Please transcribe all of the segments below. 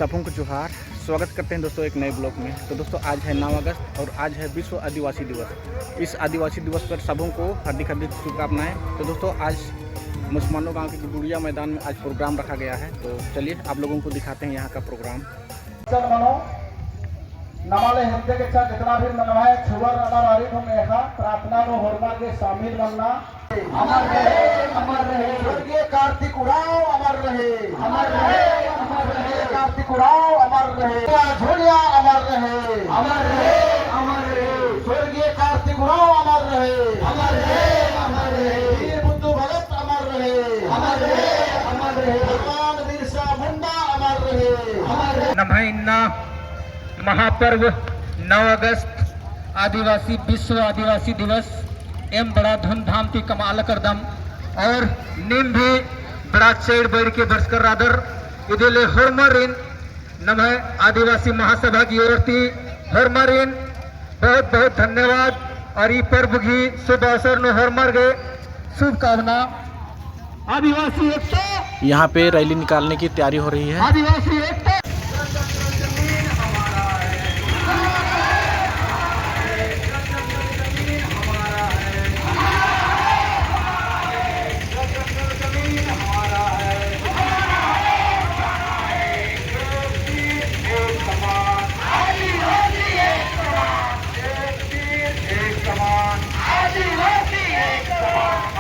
सबों को जोहार। स्वागत करते हैं दोस्तों एक नए ब्लॉग में। तो दोस्तों आज है 9 अगस्त और आज है विश्व आदिवासी दिवस। इस आदिवासी दिवस पर सबों को हार्दिक हार्दिक शुभकामनाएं। तो दोस्तों आज मुसलमानों गांव के गुड़िया मैदान में आज प्रोग्राम रखा गया है। तो चलिए आप लोगों को दिखाते हैं यहाँ का प्रोग्राम। नमाले हिंदे के साथ जितना भी मनवाए छुवर अमर आरिफ मेघा प्रार्थना नो होरमा के शामिल बनना अमर रहे स्वर्गीय कार्तिक उड़ाओ अमर रहे कार्तिक उड़ाओ अमर रहे झोलिया अमर रहे स्वर्गीय कार्तिक उड़ाओ अमर रहे वीर बुद्धू भगत अमर रहे भगवान बिरसा मुंडा अमर रहे। नमः महापर्व 9 अगस्त आदिवासी विश्व आदिवासी दिवस एम बड़ा धूमधाम की कमाल करदम और निम भी बड़ा चेड़ बैठ के बरसकर रादर इधले हरमरिन नमः आदिवासी महासभा की ओर थी हरमरिन बहुत बहुत धन्यवाद। और ये पर्व की शुभ अवसर न हरमर गए शुभकामना। आदिवासी एकता यहाँ पे रैली निकालने की तैयारी हो रही है। आदिवासी एकता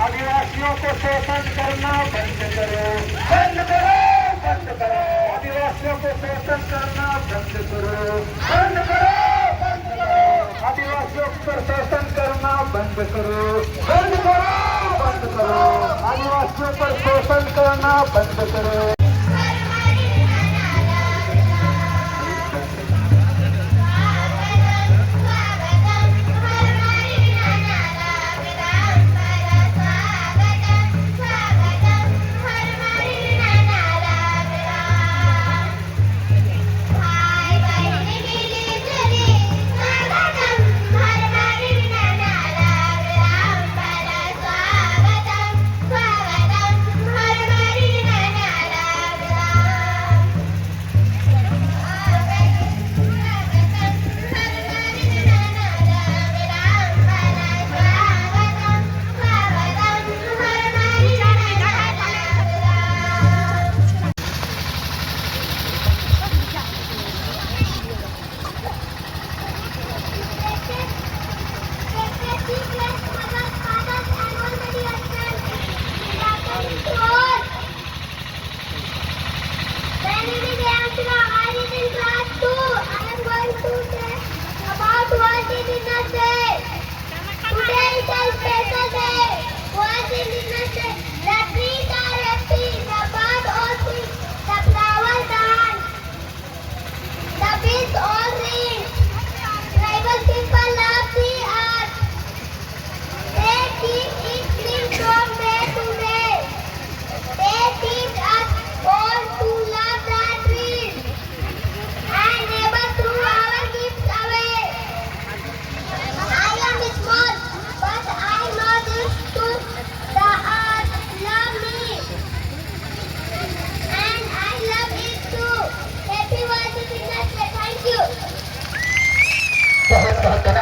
आदिवासियों को शोषण करना बंद करो, बंद करो, बंद करो। आदिवासियों को शोषण करना बंद करो, बंद करो, बंद करो। आदिवासियों पर शोषण करना बंद करो, बंद करो, बंद करो। आदिवासियों पर शोषण करना बंद करो।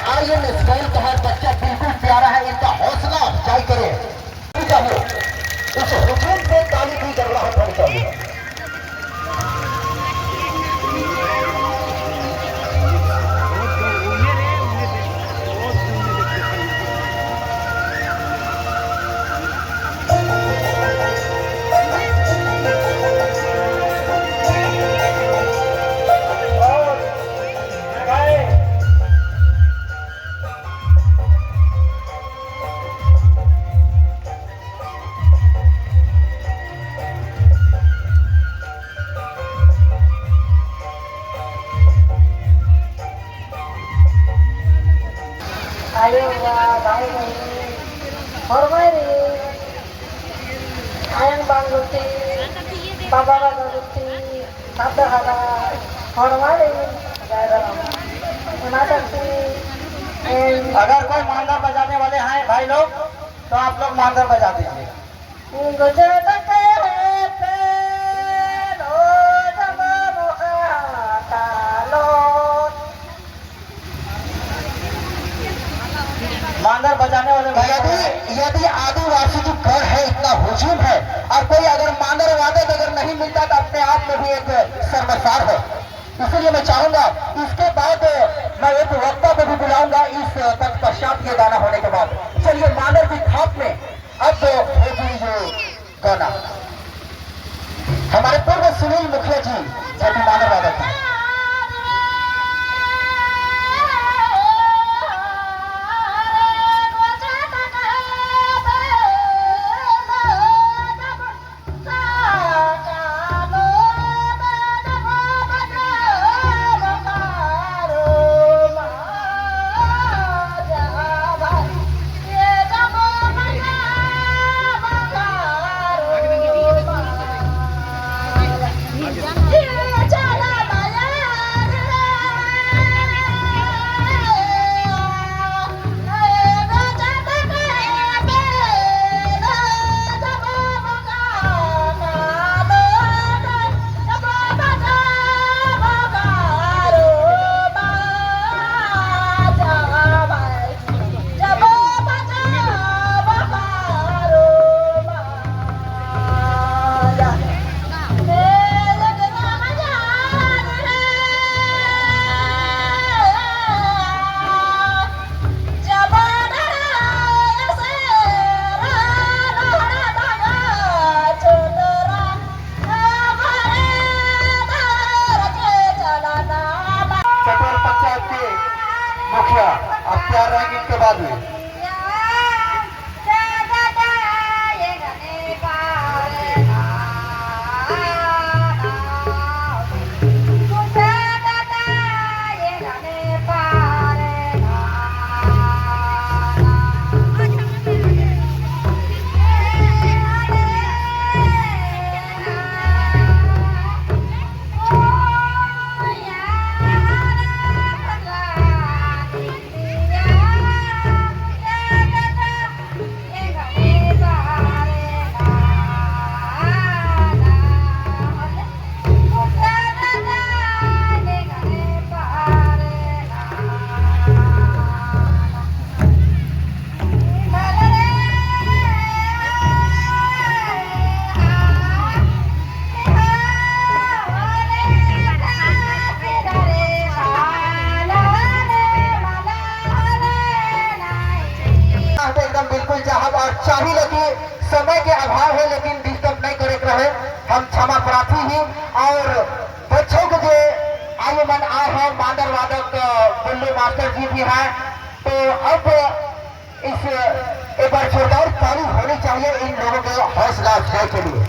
आर्यन स्माइल का हर बच्चा बिल्कुल प्यारा है, इनका हौसला अफजाई करें चाहिए। उस हुजूम पे ताली की जरूरत होनी चाहिए। Ayo baik hormati ayang bangguti baba bangguti tata hara hormati अगर कोई मांदा बजाने वाले हैं भाई लोग तो आप लोग मांदा बजा दीजिए। गुजरात के मांदर बजाने वाले भाई यदि आदिवासी की गढ़ है, इतना हुजूम है, और कोई अगर मांदर वादक अगर नहीं मिलता तो अपने आप में भी एक शर्मसार है। इसलिए मैं चाहूंगा इसके बाद मैं एक वक्ता को भी बुलाऊंगा इस तत्पश्चात ये गाना होने के बाद। चलिए मांदर की खाप में अब होगी जो गाना हमारे पूर्व सुनील मुखिया जी जो कि मांदर वादक हैं। मुखिया अब तैयार रहेंगे इसके बाद में चाहिए कि समय के अभाव है लेकिन डिस्टर्ब नहीं करे रहे हम क्षमा प्रार्थी ही और बच्चों के जो आयुमन आए हैं मांदर वादक बुल्लू मास्टर जी भी हैं तो अब इस एक बार जोरदार ताली होनी चाहिए इन लोगों के हौसला अफजाई के लिए।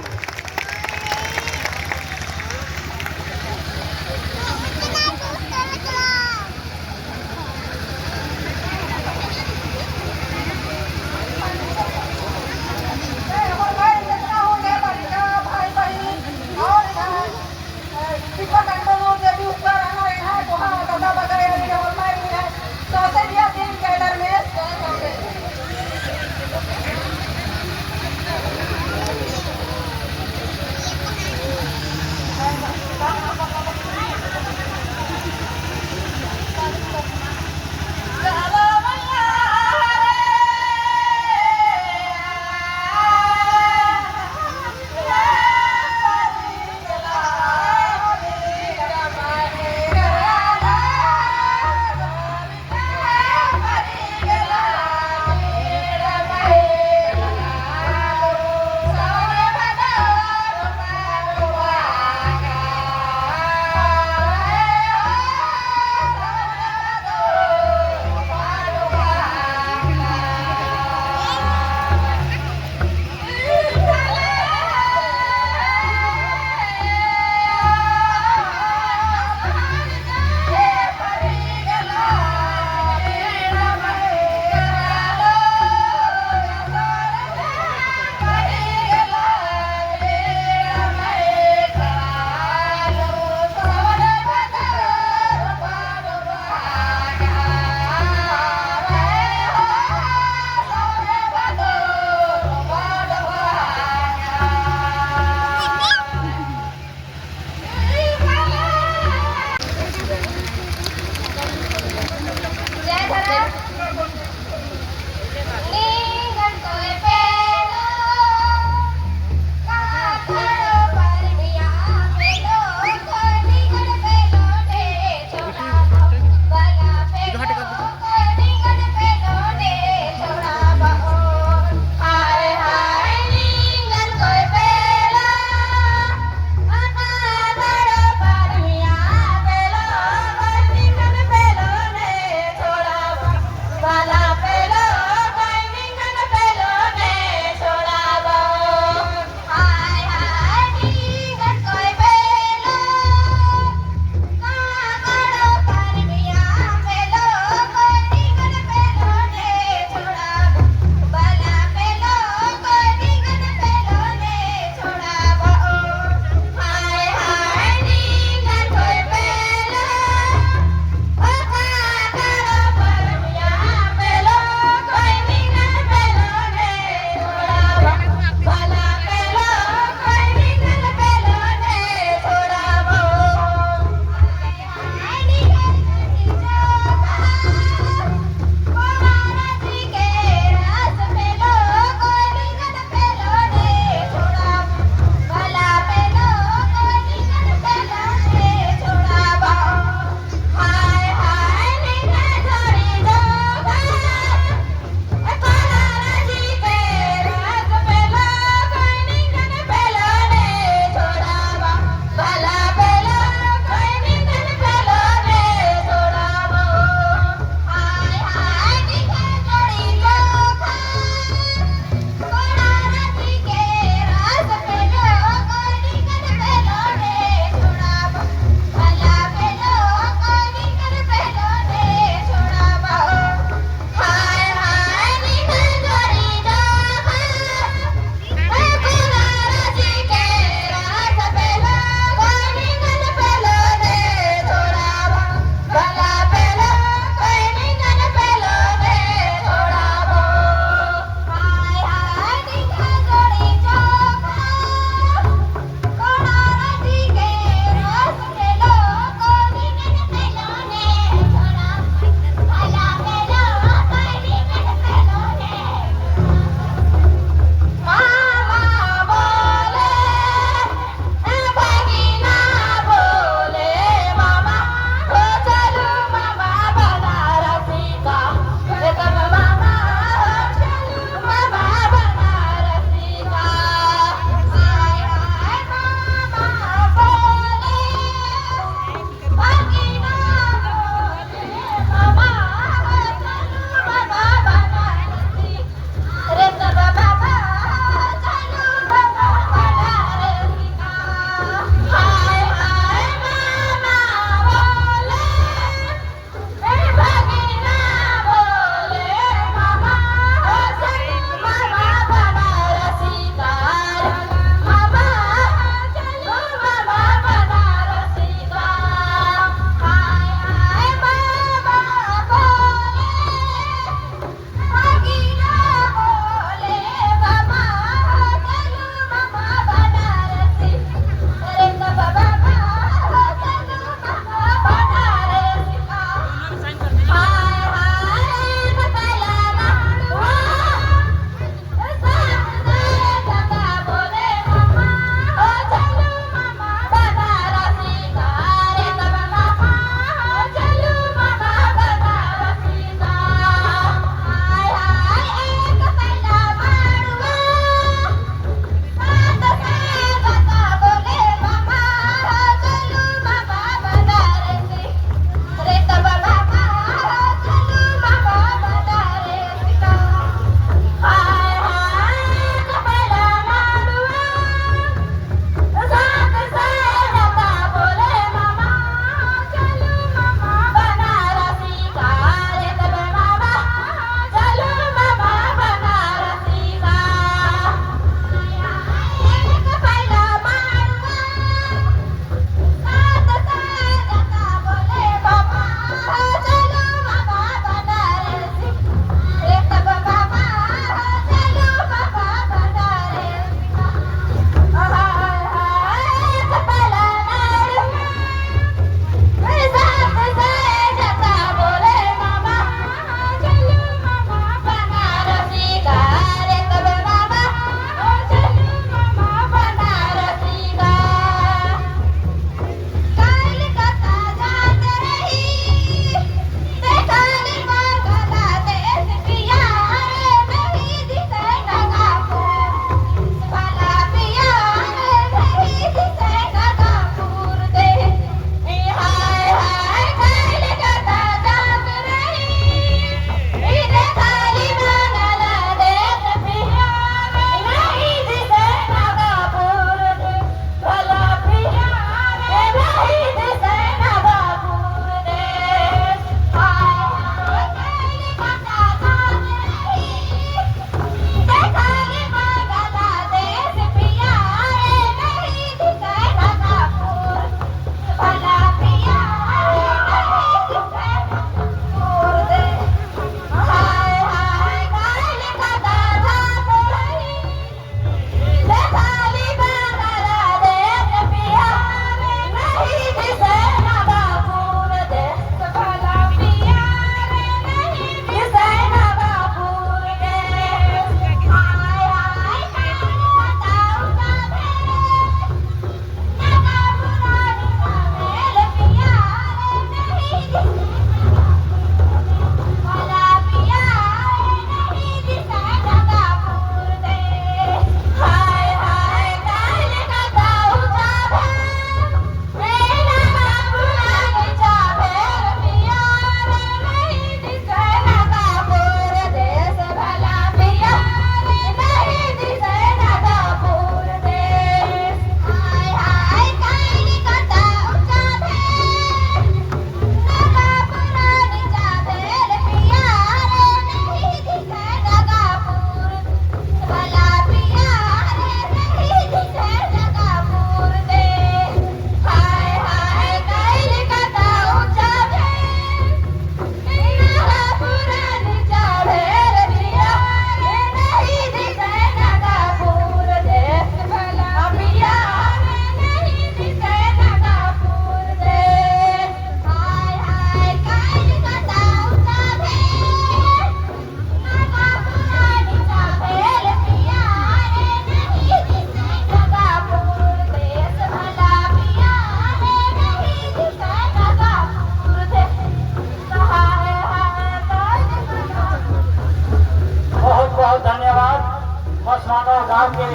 मसमानों गांव के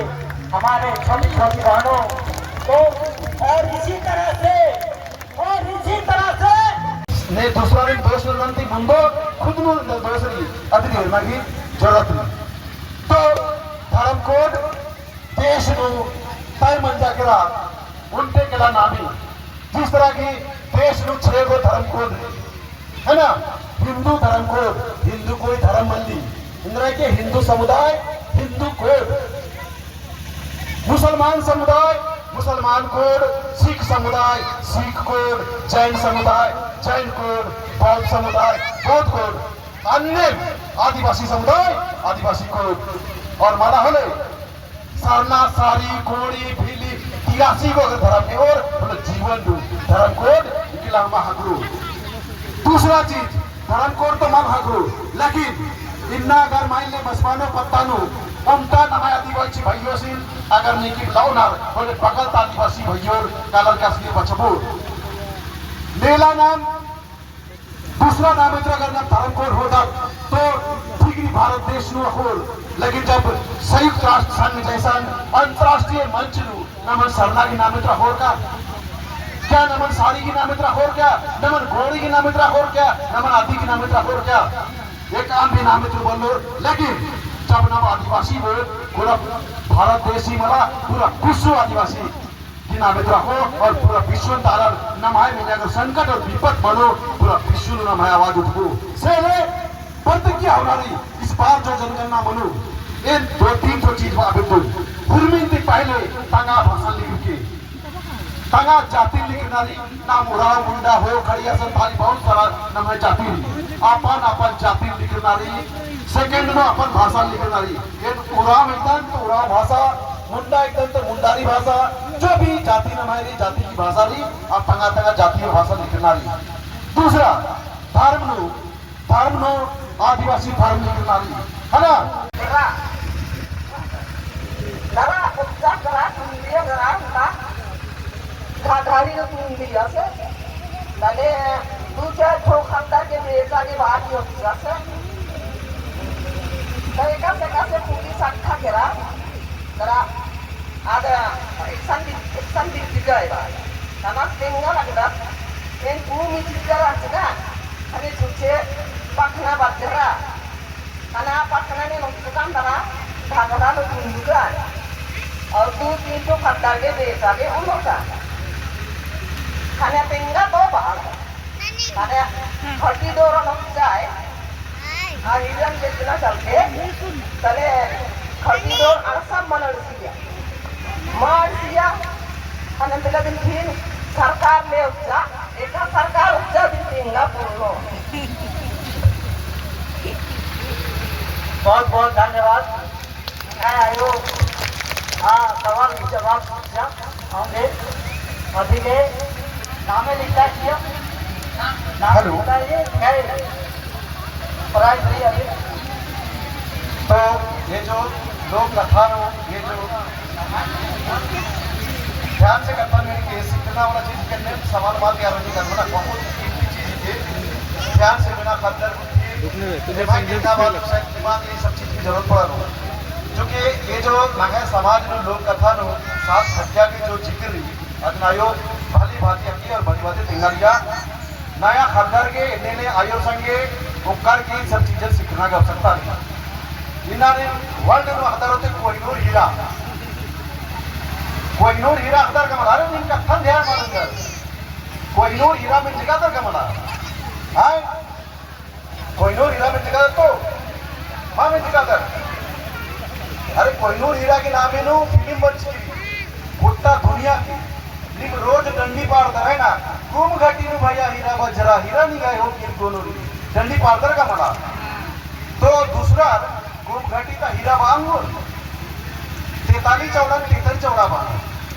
हमारे छोटी छोटी बहनों को और इसी तरह से ने दूसरा दिन दोष नंती मुंदो खुद नु दोसरी अति निर्मा की जरूरत नहीं। तो धर्म कोड देश नु तय मंजा केला उनके केला नामी जिस तरह की देश नु 6 गो धर्म कोड है ना। हिंदू धर्म कोड, हिंदू कोई धर्म मंदी इंद्र के हिंदू समुदाय हिंदू कोड, मुसलमान समुदाय मुसलमान कोड, सिख समुदाय सिख कोड, जैन समुदाय जैन कोड, बौद्ध समुदाय बौद्ध कोड, अन्य आदिवासी समुदाय आदिवासी कोड। और माना हले सारना सारी कोड़ी भीली 83 को अगर धर्म के और बोले जीवन दू धर्म कोड इकला महागुरु। दूसरा चीज धर्म कोड तो मान हागुरु लेकिन इन्ना अगर माइले मसमानो पत्तानु उमटा नमाय आदिवासी भाइयों से अगर निकी लाउनार बोले बगल आदिवासी भाइयों कालर कासली बचबो मेला नाम दूसरा नाम अगर नाम धर्म कोड होता तो ठीक भारत देश नु होल। लेकिन जब संयुक्त राष्ट्र संघ जैसा अंतरराष्ट्रीय मंच नु नमन सरना की नाम हो का क्या नमन सारी की नाम हो क्या नमन घोड़ी की नाम हो क्या नमन आदि की नाम हो क्या एक आम भी नाम बोलो। लेकिन जब नम आदिवासी बोल पूरा भारत देश ही मला पूरा विश्व आदिवासी की नाम हो और पूरा विश्व तारा नमाय में अगर संकट और विपद बनो पूरा विश्व नमाय आवाज उठो से प्रतिज्ञा हमारी इस बार जो जनगणना मनो इन 2-3 चीज भूमि पहले तंगा भाषा लिख के तंगा जाति लिखनारी नाम उराव मुंडा हो खड़िया संथाली बहुत सारा नाम है जाति अपन जाति लिखनारी सेकंड में अपन भाषा लिखनारी उराव एकदम तो उराव भाषा मुंडा एकदम तो मुंडारी भाषा जो भी जाति नमारी जाति की भाषा रही और तंगा जातीय भाषा लिखनारी। दूसरा धर्म नो आदिवासी धर्म लिखनारी है ना। घाघारी तुम दिया से तले दूसरा ठोखंदा के बेचा के बात ही होती है तले का से पूरी संख्या केरा तरा आधा एक संधि दिखाएगा नमक देंगा लगता इन भूमि चिकरा चुका अने सुचे पकना बच्चा अना पकना ने नुकसान दरा घाघरा लो तुम दुका और 2-3 तो खत्ता के बेचा के उन लोगा खाने पिंगा तो बाहर खाने खटी दोरो नक्साय और इधर जितना चलते तले खटी दो आसाम मनोरसिया मारसिया खाने पिला दिन फिर सरकार ले उपजा एक सरकार उपजा दिन पिंगा पूर्णो। बहुत बहुत धन्यवाद। आयो सवाल की जवाब पूछा होंगे अभी के नामे लिखा किया हेलो तो ये जो लोग कथा हो ये जो ध्यान से करता मेरी केस सीखना वाला चीज करने सवाल बात यार नहीं करना ना बहुत कीमती चीज है ध्यान से बिना खतर दिमाग ये सब चीज की जरूरत पड़ा हो क्योंकि ये जो नया समाज में लोक कथा नो सात हत्या की जो जिक्र अजनायो भाली भाती अक्की और भली भाती तिंगारिया नया खरदार के इन्हें आयो संगे उपकार की सब चीजें सीखना का आवश्यकता नहीं। इन्होंने वर्ल्ड में हतर होते कोहिनूर हीरा हतर का मला रहे इनका थन ध्यान मानकर कोहिनूर हीरा में जगह का मला है कोहिनूर हीरा में जगह तो मां में जगह अरे कोहिनूर हीरा के नाम नो फिल्म बन चुकी गोटा दुनिया की लेकिन रोज डंडी पार है ना कुम घाटी में भैया हीरा बजरा हीरा नहीं गए हो कि दोनों डंडी पार का मला। तो दूसरा कुम घाटी का हीरा बांगुर 43 चौड़ा 43 चौड़ा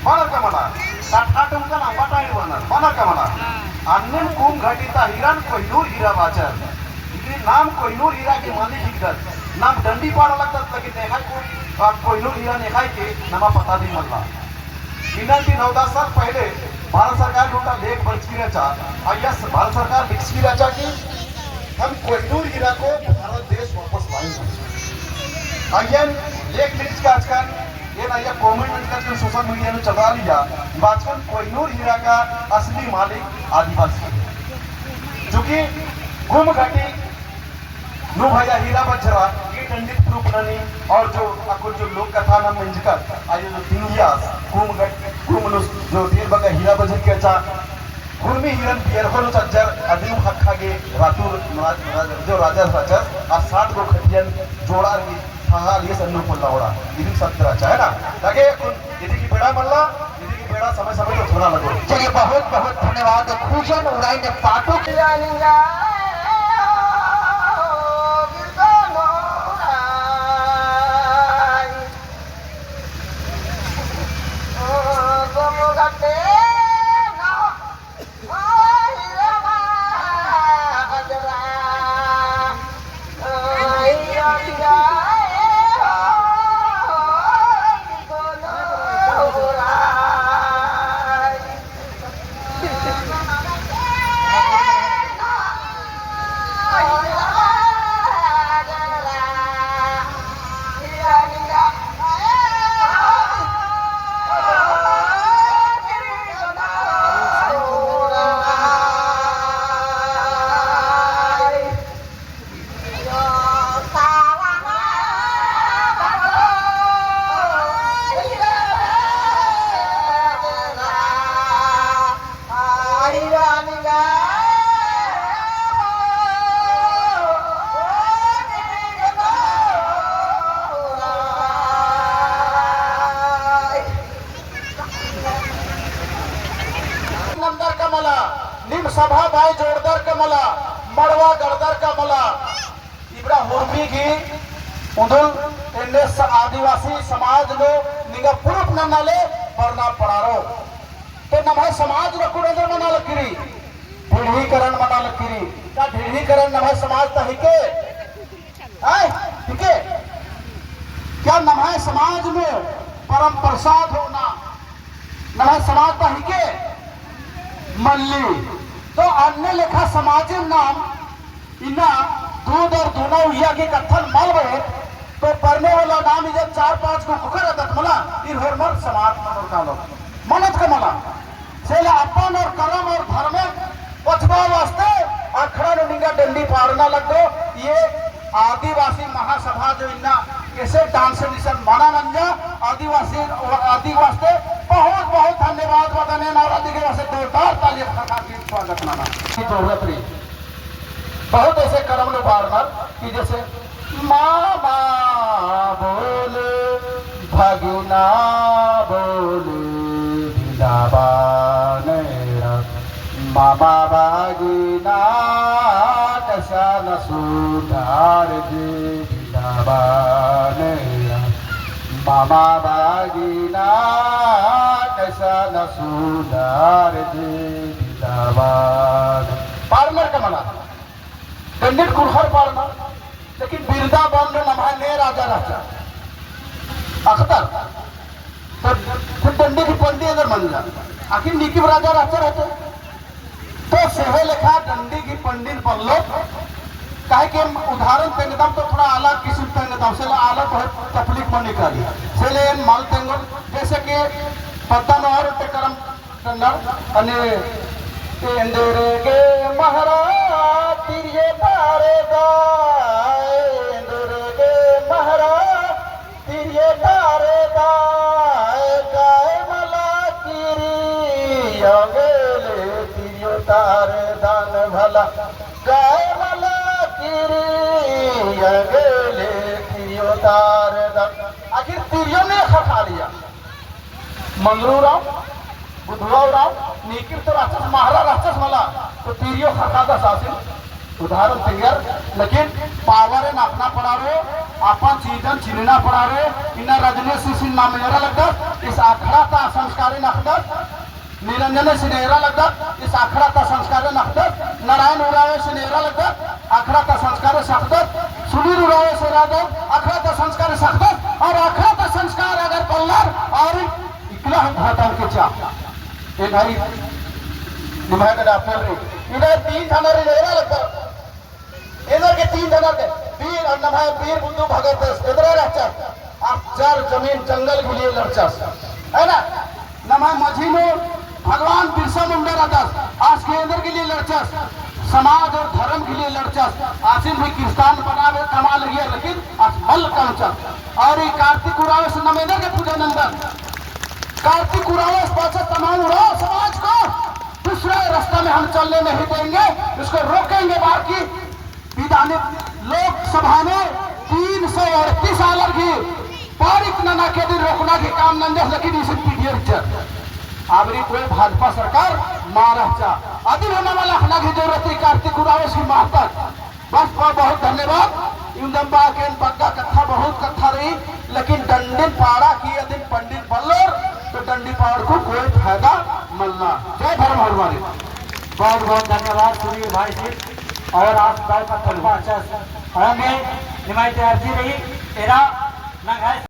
बानर का मला 60 का ना बटाई बानर का मला अन्य कुम घाटी का हीरा कोहिनूर हीरा बाचर नाम कोहिनूर हीरा के मालिक हिकत नाम डंडी पाड़ लगता लेकिन देखा को कोहिनूर हीरा देखा के नमा पता नहीं मल्ला इन्होंने 9-10 साल पहले भारत सरकार लूटा लेख बचकीराचा यस भारत सरकार लिखकीराचा की हम कोहिनूर हीरा को भारत देश वापस लाएंगे अय्यन लेख लिस्ट का आजकल ये ना ये कॉमेंट आजकल जो सोशल मीडिया में चला लिया आजकल कोहिनूर हीरा का असली मालिक आदिवासी जो कि गुम घाटी नु भैया हीरा बजरा ये दंडित प्रूफ ननी और जो अकुल जो लोक कथा नाम मंजकर आयो जो दिंगियास गुम जो देर बगा हीरा बजर के अच्छा गुरमी हिरन पियरखोनु चज्जर अदिम हक्खागे रातुर जो राजा सचर और 60 गो खटियन जोड़ा की हाल ये सन्नु पल्ला ओड़ा इदिम सत्र अच्छा है ना लगे यदि की बेड़ा मल्ला यदि की बेड़ा समय समय तो थोड़ा लगो। चलिए बहुत बहुत धन्यवाद। खूजन उड़ाई ने पाटो निम सभा बाई जोड़दर कमला मड़वा गड़दर कमला इबरा हुर्मी की उधुल इन्ने आदिवासी समाज लो निगा पुरुष नन्नाले बरना पड़ारो तो नमः समाज लो कुरेंद्र मना लकीरी ढीढ़ीकरण मना लकीरी का ढीढ़ीकरण नमः समाज तहिके आए ठीक है क्या नमः समाज में परम प्रसाद होना नमः समाज तहिके मल्ली तो अन्य लेखा समाज नाम इना दूध और दूना उया के कत्थन मल गए तो पढ़ने वाला नाम इधर 4-5 को कुकर अदत मला इन हरमर समाज मनोर कालो मनत के मला सेला अपन और कर्म और धर्म पछवा वास्ते अखड़ा निंगा डंडी पारना लगो ये आदिवासी महासभा जो इन्ना कैसे डांस निशन माना नंजा आदिवासी वास्ते बहुत बहुत धन्यवाद बताने नवरात्रि के वास्ते जोरदार ताली खा के स्वागत माना की जरूरत रही। बहुत ऐसे कर्म लो बार कि जैसे मामा बोले भगिना बोले भिलाबा नेरा मामा भगिना कैसा न सुधार दे भिलाबा नेरा मामा भगिना कैसा न सुधार दे भिलाबा पार्लर का मना दंडित कुरहर पार्लर लेकिन बिरदा बंद नभा ने राजा राजा अख्तर तो फिर दंडी की पंडी अगर मन जा आखिर निकी राजा राजा रहते तो सेहे लेखा दंडी की पंडित पल्लो काहे के उदाहरण पेंगदम तो थोड़ा अलग किस्म पेंगदम से अलग बहुत तकलीफ में निकाली से ले माल तेंगल जैसे कि पत्ता नहर पे करम टंडर अने इंदरे के महाराज तिरिये तारे गाय इंदरे के महाराज तिरिये तारे गाय गाय मला किरी अगले तिरियो तारे दान भला गाय मला किरी अगले तिरियो तारे दान आखिर तिरियो ने खा लिया मंगरू राव बुधवाव राव निकिर तो राक्षस महारा राक्षस मला तो तिरियो खखादा सासिल उदाहरण तैयार लेकिन पावर नापना पड़ा रे अपन चीजन चिनना पड़ा रे इना रजनी सिसिन नाम मेरा लगता इस आखड़ा का संस्कारी नखदा निरंजन सिनेरा लगता इस आखड़ा का संस्कार नखदा नारायण उरावे सिनेरा लगता आखड़ा का संस्कार सख्त सुनील उरावे से राजा आखड़ा का संस्कार सख्त और आखड़ा का संस्कार अगर पल्लर और इकला हम घाटा के चाह ये भाई निभाएगा डॉक्टर इधर 3 थाना रे लगता इधर के 3 थाना के वीर अन्नभाई वीर बुद्धू भगत इधर रहचस आप चार जमीन जंगल के लिए लड़चस है ना नमा माझी में भगवान बिरसा मुंडा रहता आज केंद्र के लिए लड़चस समाज और धर्म के लिए लड़चस आसिम भी किसान बनावे कमा लिया लेकिन आज मल कमचस और ये कार्तिक उरावे से नमेदा के पूजा नंदन कार्तिक उरावे पाचा तमाम उड़ाओ समाज को दूसरे रास्ते में हम चलने नहीं देंगे इसको रोकेंगे बाकी विधानिक लोकसभा में 338 साल की पारित नना के दिन रोकना की काम नंदे लेकिन इसे पीडियर आवरी कोई भाजपा सरकार महाराष्ट्र अभी होने वाला हना की जरूरत है कार्तिक उरावे की महत्ता बस बहुत धन्यवाद इंदम बाकेन बग्गा कथा बहुत कथा रही लेकिन डंडिन पाड़ा की यदि पंडित बल्लोर तो डंडी पाड़ को कोई फायदा मिलना जय धर्म हरवारी बहुत बहुत धन्यवाद सूर्य भाई जी और आप का तलवा अच्छा होंगे हिमायत अर्जी रही तेरा नंगाई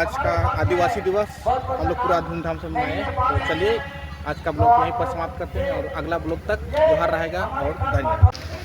आज का आदिवासी दिवस हम लोग पूरा धूमधाम से मनाए। तो चलिए आज का ब्लॉग यहीं पर समाप्त करते हैं और अगला ब्लॉग तक जोहार रहेगा और धन्यवाद।